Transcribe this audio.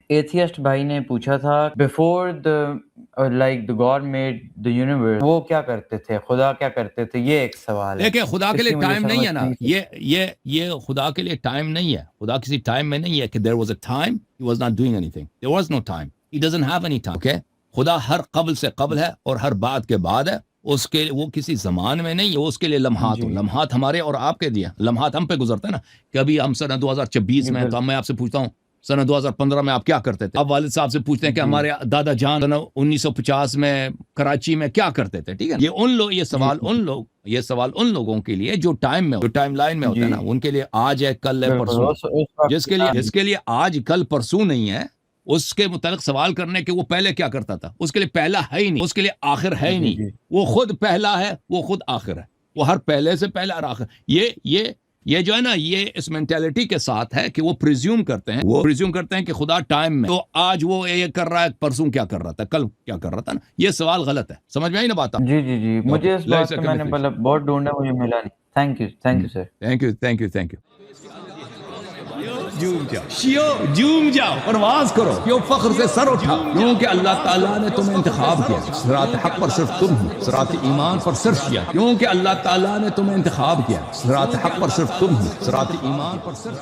Atheist بھائی نے پوچھا تھا before like the God made the universe وہ کیا کرتے تھے، خدا کیا کرتے تھے، یہ ایک سوال ہے. دیکھیں خدا کے اس لیے کی مجھے ٹائم نہیں سمجھ ہے نا، یہ خدا کے لیے ٹائم نہیں ہے. خدا کسی ٹائم میں نہیں ہے کہ there was a time he was not doing anything. There was no time. He doesn't have any time. Okay? خدا ہر قبل سے قبل ہے اور ہر بعد کے بعد ہے. اس کے وہ کسی زمان میں نہیں ہے، اس کے لیے لمحات ہو. لمحات ہمارے اور آپ کے لیے لمحات ہم پہ گزرتے ہیں نا. کبھی ہم سن 2024 میں تو میں آپ سے پوچھتا ہوں سن 2015 میں آپ کیا کرتے تھے؟ آپ والد صاحب سے پوچھتے ہیں کہ ہمارے دادا جان 1950 میں کراچی میں کیا کرتے تھے. ٹھیک ہے، یہ سوال ان لوگوں کے لیے جو ٹائم میں، جو ٹائم لائن میں ہوتا ہے نا، ان کے لیے آج ہے، کل ہے، پرسوں. جس کے لیے آج کل پرسوں نہیں ہے، اس کے متعلق سوال کرنے کہ وہ پہلے کیا کرتا تھا. اس کے لیے پہلا ہے ہی نہیں، اس کے لیے آخر ہے ہی نہیں. وہ خود پہلا ہے، وہ خود آخر ہے. وہ ہر پہلے سے پہلا اور آخر. یہ جو ہے نا، یہ اس مینٹیلٹی کے ساتھ ہے کہ وہ پریزیوم کرتے ہیں کہ خدا ٹائم میں، تو آج وہ یہ کر رہا ہے، پرسوں کیا کر رہا تھا، کل کیا کر رہا تھا نا. یہ سوال غلط ہے. سمجھ میں آئی نا بات؟ جی مجھے اس بات پہ میں نے بہت ڈھونڈا، مجھے ملا نہیں. Thank you sir. Thank you. جوم جاؤ، پرواز کرو، کیوں فخر سے سر اٹھا، کیونکہ اللہ تعالیٰ نے تمہیں انتخاب کیا. صراط حق پر صرف تم ہو، صراط ایمان پر صرف کیا، کیونکہ اللہ تعالیٰ نے تمہیں انتخاب کیا. صراط حق پر صرف تم ہو، صراط ایمان پر صرف